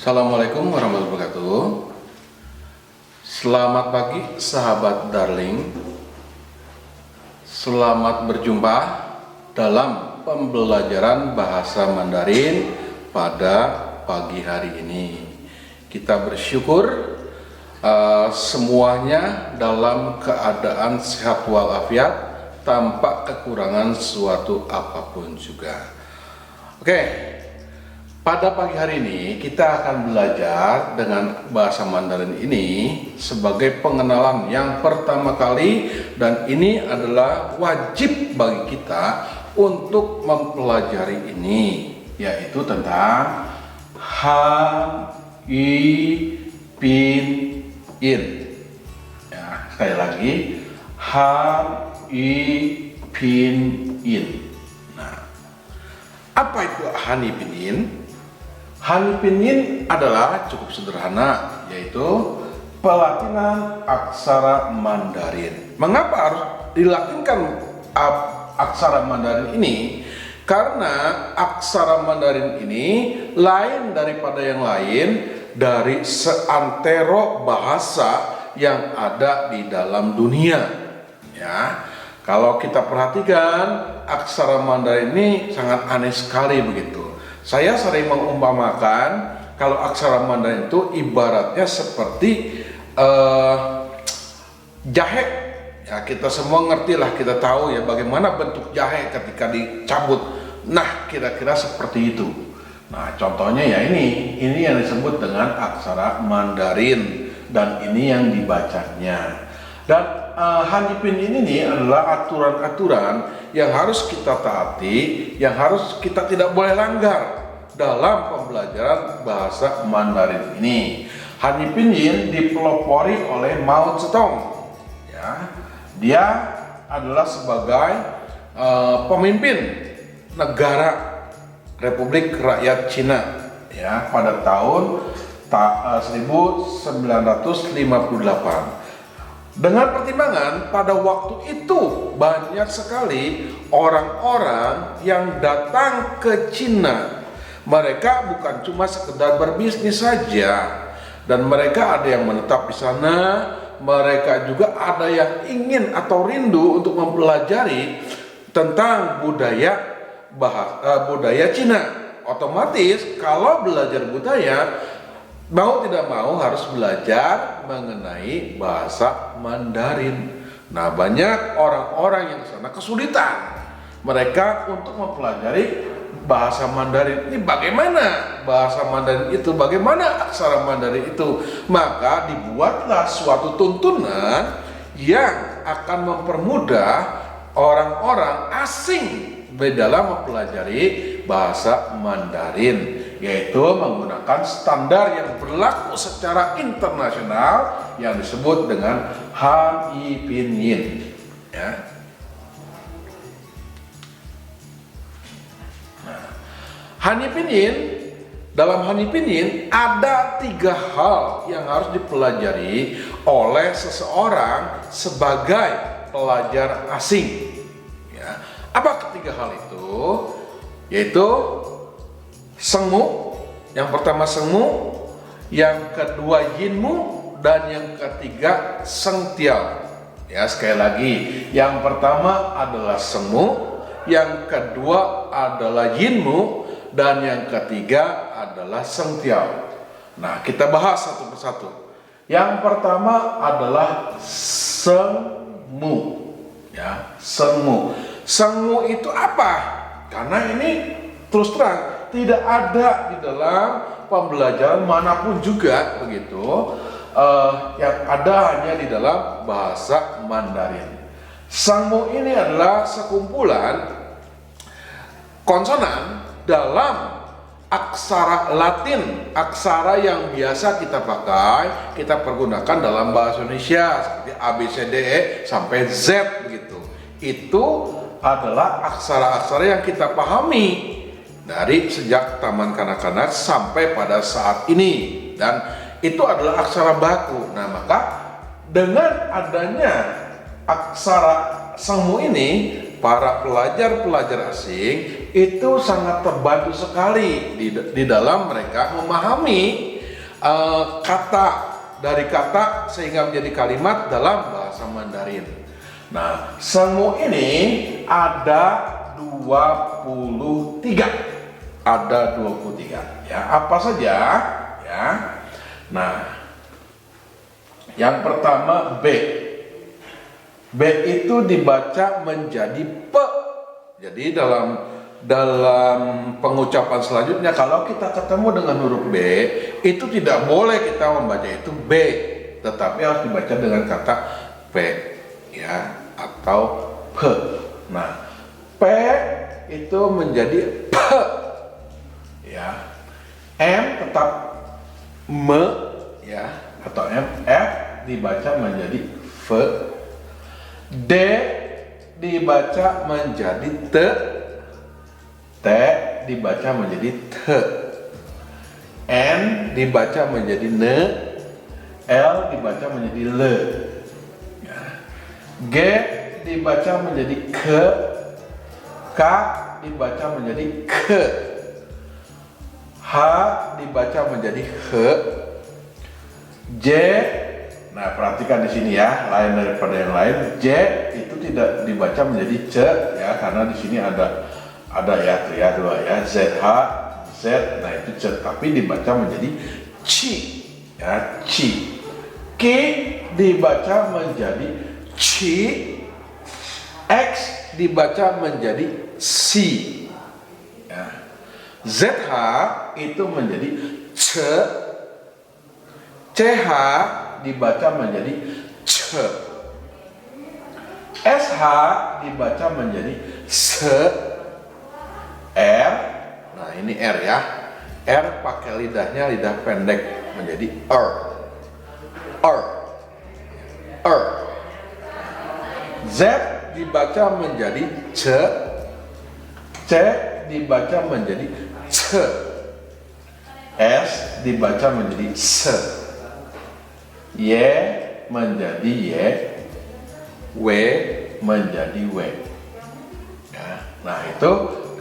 Assalamualaikum warahmatullahi wabarakatuh. Selamat pagi sahabat darling. Selamat berjumpa dalam pembelajaran bahasa Mandarin pada pagi hari ini. Kita bersyukur semuanya dalam keadaan sehat walafiat tanpa kekurangan suatu apapun juga. Oke. Pada pagi hari ini kita akan belajar dengan bahasa Mandarin ini sebagai pengenalan yang pertama kali, dan ini adalah wajib bagi kita untuk mempelajari ini, yaitu tentang Han, Yi, Pin, In. Ya, sekali lagi Han, Yi, Pin, In. Nah, apa itu Han, Yi, Pin, In? Han Pinyin adalah cukup sederhana, yaitu pelatihan aksara Mandarin. Mengapa harus dilatinkan aksara Mandarin ini? Karena aksara Mandarin ini lain daripada yang lain dari seantero bahasa yang ada di dalam dunia. Ya, kalau kita perhatikan aksara Mandarin ini sangat aneh sekali begitu. Saya sering mengumpamakan kalau aksara Mandarin itu ibaratnya seperti jahe. Ya, kita semua ngerti lah, kita tahu ya bagaimana bentuk jahe ketika dicabut. Nah, kira-kira seperti itu. Nah, contohnya ya ini yang disebut dengan aksara Mandarin, dan ini yang dibacanya. Dan Han Pin ini adalah aturan-aturan yang harus kita taati, yang harus kita tidak boleh langgar dalam pembelajaran bahasa Mandarin ini. Han Pinyin dipelopori oleh Mao Zedong. Ya, dia adalah sebagai pemimpin negara Republik Rakyat Cina ya pada tahun 1958. Dengan pertimbangan pada waktu itu banyak sekali orang-orang yang datang ke Cina. Mereka bukan cuma sekedar berbisnis saja, dan mereka ada yang menetap di sana. Mereka juga ada yang ingin atau rindu untuk mempelajari tentang budaya Cina. Otomatis kalau belajar budaya, mau tidak mau harus belajar mengenai bahasa Mandarin. Nah, banyak orang-orang yang sana kesulitan mereka untuk mempelajari bahasa Mandarin. Ini bagaimana bahasa Mandarin itu, bagaimana aksara Mandarin itu. Maka dibuatlah suatu tuntunan yang akan mempermudah orang-orang asing di dalam mempelajari bahasa Mandarin, yaitu menggunakan standar yang berlaku secara internasional yang disebut dengan Han Pinyin. Ya. Nah, Han Pinyin, dalam Han Pinyin ada 3 hal yang harus dipelajari oleh seseorang sebagai pelajar asing. Ya. Apa ketiga hal itu? Yaitu Sengmu, yang pertama Sengmu, yang kedua Yinmu, dan yang ketiga Sengtiao. Ya, sekali lagi, yang pertama adalah Sengmu, yang kedua adalah Yinmu, dan yang ketiga adalah Sengtiao. Nah, kita bahas satu persatu. Yang pertama adalah Sengmu. Ya, Sengmu. Sengmu itu apa? Karena ini terus terang tidak ada di dalam pembelajaran manapun juga begitu. Yang ada hanya di dalam bahasa Mandarin. Sengmu ini adalah sekumpulan konsonan dalam aksara Latin, aksara yang biasa kita pakai, kita pergunakan dalam bahasa Indonesia seperti A, B, C, D, E sampai Z begitu. Itu adalah aksara-aksara yang kita pahami dari sejak taman kanak-kanak sampai pada saat ini, dan itu adalah aksara baku. Nah, maka dengan adanya aksara Sengmu ini, para pelajar-pelajar asing itu sangat terbantu sekali di dalam mereka memahami kata dari kata sehingga menjadi kalimat dalam bahasa Mandarin. Nah, semu ini ada 23. Ada 23 ya. Apa saja ya? Nah, yang pertama B. B itu dibaca menjadi P. Jadi dalam pengucapan selanjutnya kalau kita ketemu dengan huruf B itu tidak boleh kita membaca itu B, tetapi harus dibaca dengan kata P ya atau P. Nah, P itu menjadi P ya. M tetap M ya atau M. F dibaca menjadi F. D dibaca menjadi T. T dibaca menjadi T. N dibaca menjadi N. L dibaca menjadi L. G dibaca menjadi K. K dibaca menjadi K. H dibaca menjadi H. J, nah perhatikan di sini ya, lain daripada yang lain. J itu tidak dibaca menjadi C ya, karena di sini ada ya tuh ya dua ya, ZH, Z, nah itu C, tapi dibaca menjadi Ci ya, Ci. K dibaca menjadi Ci. X dibaca menjadi Si ya. ZH itu menjadi C. CH dibaca menjadi C. SH dibaca menjadi S. R, nah ini R ya. R pakai lidahnya, lidah pendek menjadi R. R. R. Z dibaca menjadi C. C dibaca menjadi C. S dibaca menjadi S. Y menjadi Y. W menjadi W ya. Nah itu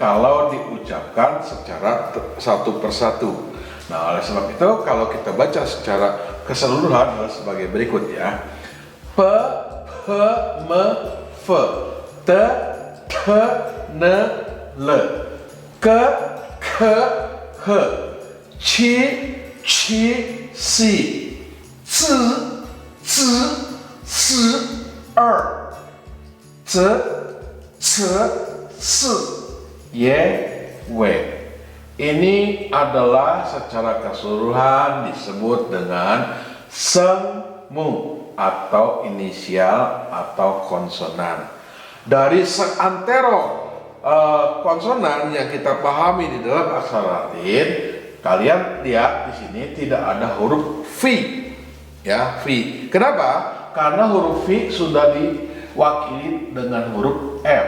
kalau diucapkan secara satu persatu. Nah oleh sebab itu kalau kita baca secara keseluruhan adalah sebagai berikut ya. P, P, M, F, T, T, N, L, K, K, H, Ci, Ci, Si, Z, Z, S, Er, Z, C, S, Y, W. Ini adalah secara keseluruhan disebut dengan semu atau inisial atau konsonan. Dari seantero konsonan yang kita pahami di dalam aksara Latin, kalian lihat di sini tidak ada huruf V ya, V. Kenapa? Karena huruf V sudah diwakili dengan huruf F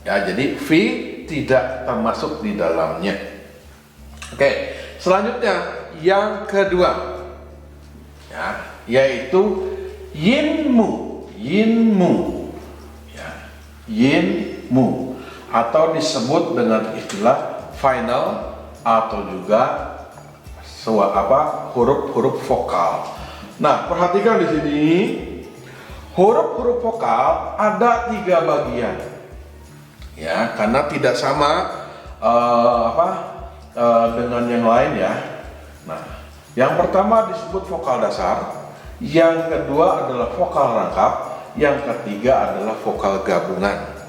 ya, jadi V tidak termasuk di dalamnya. Oke, selanjutnya yang kedua ya, yaitu yinmu. Yinmu ya, yinmu atau disebut dengan istilah final atau juga huruf-huruf vokal. Nah, perhatikan di sini huruf-huruf vokal ada 3 bagian ya, karena tidak sama dengan yang lain ya. Nah, yang pertama disebut vokal dasar, yang kedua adalah vokal rangkap, yang ketiga adalah vokal gabungan.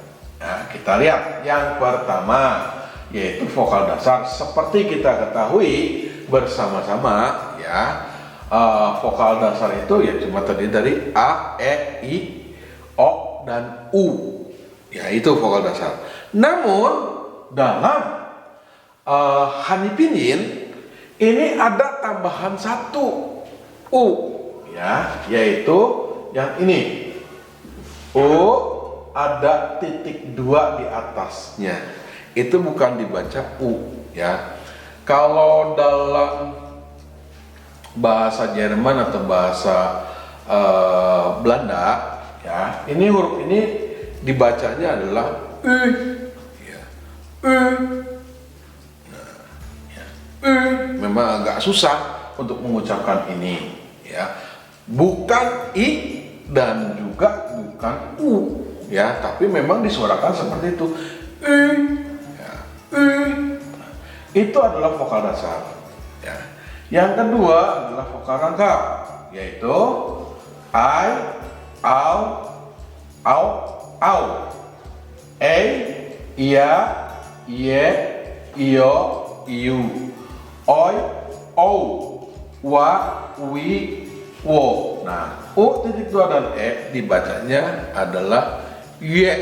Nah, kita lihat yang pertama yaitu vokal dasar. Seperti kita ketahui bersama-sama ya, vokal dasar itu ya cuma terdiri dari A, E, I, O, dan U ya, itu vokal dasar. Namun dalam Hanipinyin ini ada tambahan satu U ya, yaitu yang ini U ada titik 2 di atasnya, itu bukan dibaca U ya. Kalau dalam bahasa Jerman atau bahasa Belanda ya, ini huruf ini dibacanya adalah U ya, U. Nah, ya, U memang agak susah untuk mengucapkan ini, ya. Bukan i dan juga bukan u, ya, tapi memang disuarakan seperti itu. I, ya, i. Itu adalah vokal dasar, ya. Yang kedua adalah vokal rangkap, yaitu I, au, au, e, ia, ie, io, iu, oi, ou, wa, wi, wo. Nah, u titik dua dan e dibacanya adalah ye.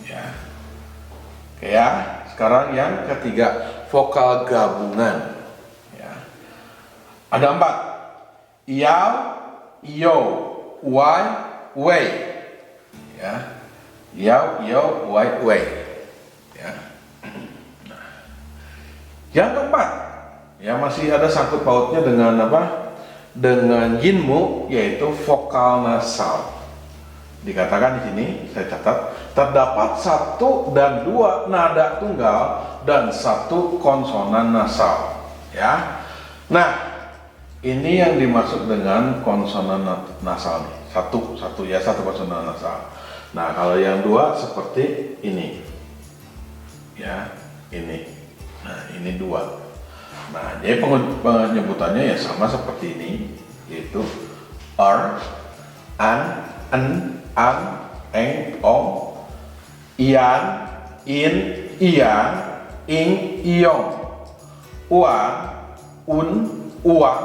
Ya. Oke ya. Sekarang yang ketiga, vokal gabungan. Ya. Ada 4. Iau, iyo, wai, wei. Ya. Iau, iyo, wai, wei. Ya. Nah. Yang keempat, ya masih ada sangkut pautnya dengan apa? Dengan yinmu, yaitu vokal nasal. Dikatakan di sini, saya catat, terdapat 1 dan 2 nada tunggal dan 1 konsonan nasal. Ya. Nah, ini yang dimaksud dengan konsonan nasal nih. Satu konsonan nasal. Nah, kalau yang 2 seperti ini. Ya, ini. Nah, ini 2. Nah, jadi penyebutannya ya sama seperti ini, yaitu an, en, ang, eng, ong, ian, in, iang, ing, iong, uang, un, uang,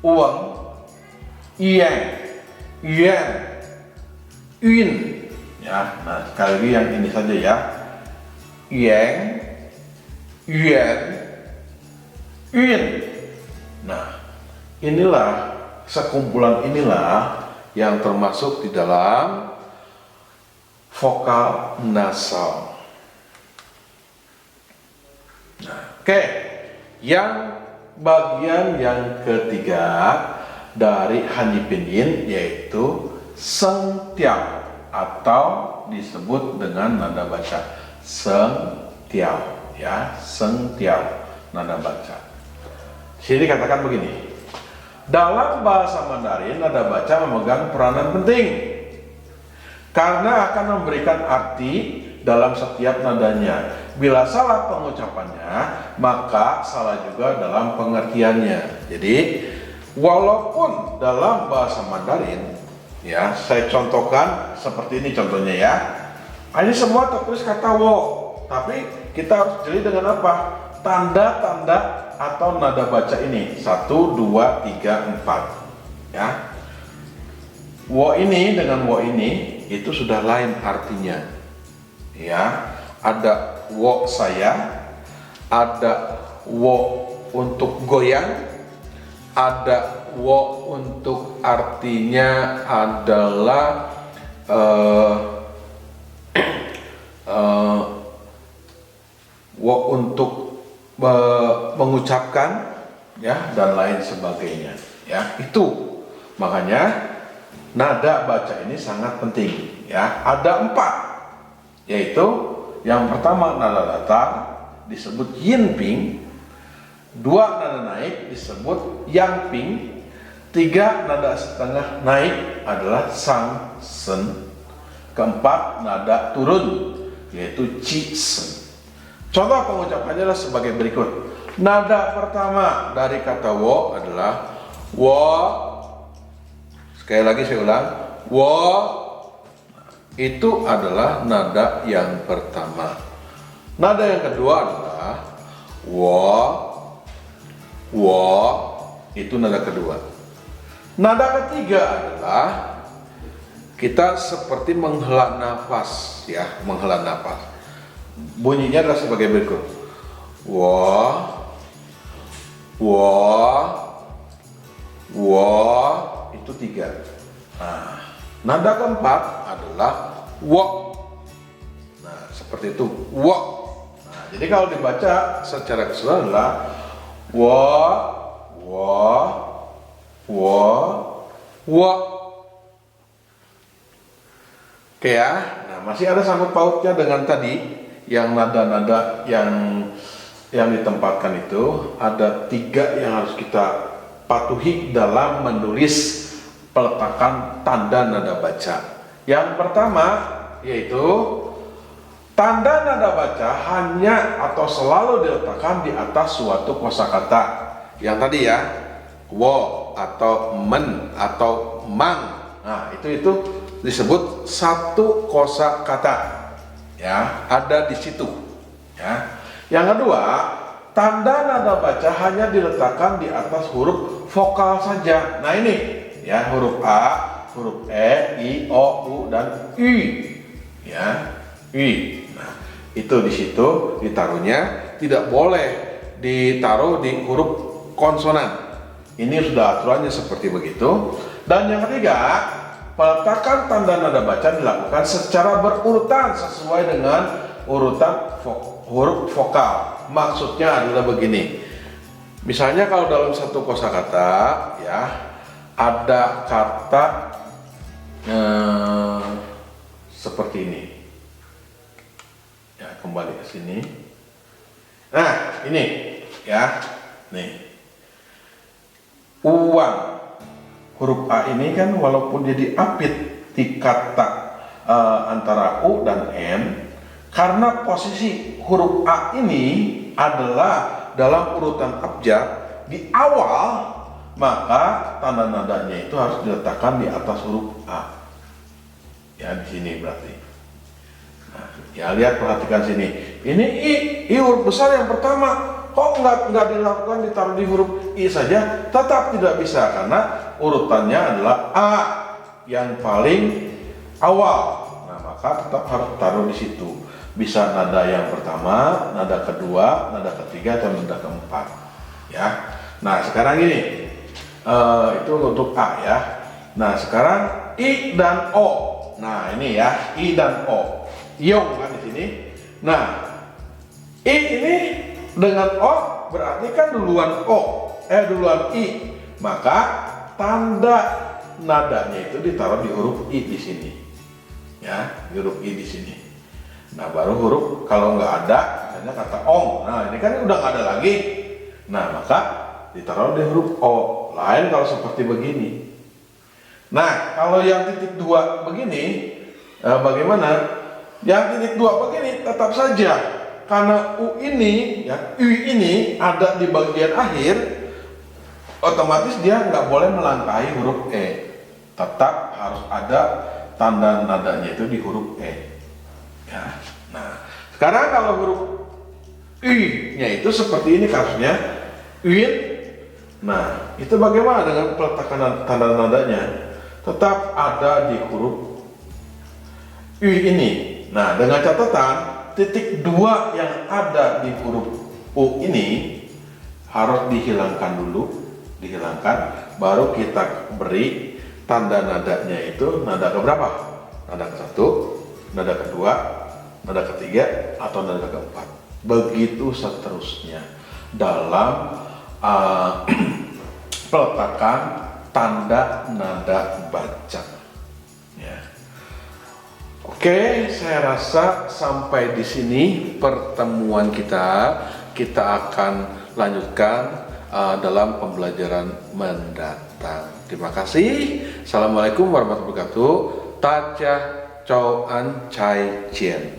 uang, ieng, yen, yun. Ya, nah sekali lagi yang ini saja ya. Yeng, yen, yun. Nah, inilah sekumpulan inilah yang termasuk di dalam vokal nasal. Nah, oke. Yang bagian yang ketiga dari hanyi pinyin yaitu sengtiao atau disebut dengan nada baca sengtiao, ya, sengtiao nada baca. Sini katakan begini. Dalam bahasa Mandarin, nada baca memegang peranan penting karena akan memberikan arti dalam setiap nadanya. Bila salah pengucapannya, maka salah juga dalam pengertiannya. Jadi, walaupun dalam bahasa Mandarin, ya, saya contohkan seperti ini contohnya ya. Ini semua tertulis kata wo, tapi kita harus jeli dengan apa? Tanda-tanda atau nada baca ini 1, 2, 3, 4 ya. Wo ini dengan wo ini itu sudah lain artinya ya. Ada wo saya, ada wo untuk goyang, ada wo untuk artinya adalah wo untuk mengucapkan ya dan lain sebagainya ya. Itu makanya nada baca ini sangat penting ya. Ada 4, yaitu yang pertama nada datar disebut yin ping, 2 nada naik disebut yang ping, 3 nada setengah naik adalah sang sen, keempat nada turun yaitu ci sen. Contoh pengucapannya adalah sebagai berikut. Nada pertama dari kata wo adalah wo. Sekali lagi saya ulang, wo. Itu adalah nada yang pertama. Nada yang kedua adalah wo. Wo. Itu nada kedua. Nada ketiga adalah kita seperti menghela nafas ya, menghela nafas. Bunyinya adalah sebagai berikut. Wah, wah, wah, itu 3. Nah, nada keempat adalah wah. Nah, seperti itu, wah. Nah, jadi kalau dibaca secara keseluruhan adalah wah, wah, wah, wah. Oke ya. Nah, masih ada sangkut pautnya dengan tadi yang nada-nada yang yang ditempatkan itu ada 3 yang harus kita patuhi dalam menulis peletakan tanda nada baca. Yang pertama yaitu tanda nada baca hanya atau selalu diletakkan di atas suatu kosakata. Yang tadi ya, wo atau men atau mang. Nah, itu disebut satu kosakata. Ya, ada di situ. Ya. Yang kedua, tanda nada baca hanya diletakkan di atas huruf vokal saja. Nah, ini ya, huruf A, huruf E, I, O, U dan Y. Ya, Y. Nah, itu di situ ditaruhnya, tidak boleh ditaruh di huruf konsonan. Ini sudah aturannya seperti begitu. Dan yang ketiga, peletakan tanda nada baca dilakukan secara berurutan sesuai dengan urutan huruf vokal. Maksudnya adalah begini. Misalnya kalau dalam satu kosakata ya ada kata seperti ini. Ya, kembali ke sini. Nah, ini ya. Nih. Uang. Huruf A ini kan walaupun dia diapit di kata antara U dan N, karena posisi huruf A ini adalah dalam urutan abjad di awal, maka tanda nadanya itu harus diletakkan di atas huruf A. Ya, di sini berarti. Nah, ya lihat, perhatikan sini. Ini I huruf besar yang pertama. Kok nggak dilakukan ditaruh di huruf I saja? Tetap tidak bisa karena urutannya adalah A yang paling awal. Nah, maka tetap harus taruh di situ. Bisa nada yang pertama, nada kedua, nada ketiga, atau nada keempat. Ya. Nah, sekarang ini itu untuk A ya. Nah, sekarang I dan O. Nah, ini ya, I dan O. Yong kan di sini. Nah, I ini dengan O berarti kan duluan duluan I. Maka tanda nadanya itu ditaruh di huruf I di sini. Ya, di huruf I di sini. Nah, baru huruf kalau nggak ada, misalnya kata ong. Nah, ini kan udah nggak ada lagi. Nah, maka ditaruh di huruf O. Lain kalau seperti begini. Nah, kalau yang titik 2 begini, bagaimana? Yang titik 2 begini tetap saja. Karena U ini, ya, U ini ada di bagian akhir, otomatis dia nggak boleh melangkahi huruf E. Tetap harus ada tanda nadanya itu di huruf E. Ya. Nah, sekarang kalau huruf I-nya itu seperti ini kasusnya, UIN. Nah, itu bagaimana dengan peletakan tanda nadanya? Tetap ada di huruf U ini. Nah, dengan catatan titik 2 yang ada di huruf U ini harus dihilangkan dulu, baru kita beri tanda nadanya itu nada keberapa? Nada ke-1, nada kedua, nada ketiga, atau nada keempat. Begitu seterusnya dalam peletakan tanda nada baca. Ya. Oke, saya rasa sampai di sini pertemuan kita. Kita akan lanjutkan dalam pembelajaran mendatang. Terima kasih. Assalamualaikum warahmatullahi wabarakatuh. Taja Chow An Chai Chien.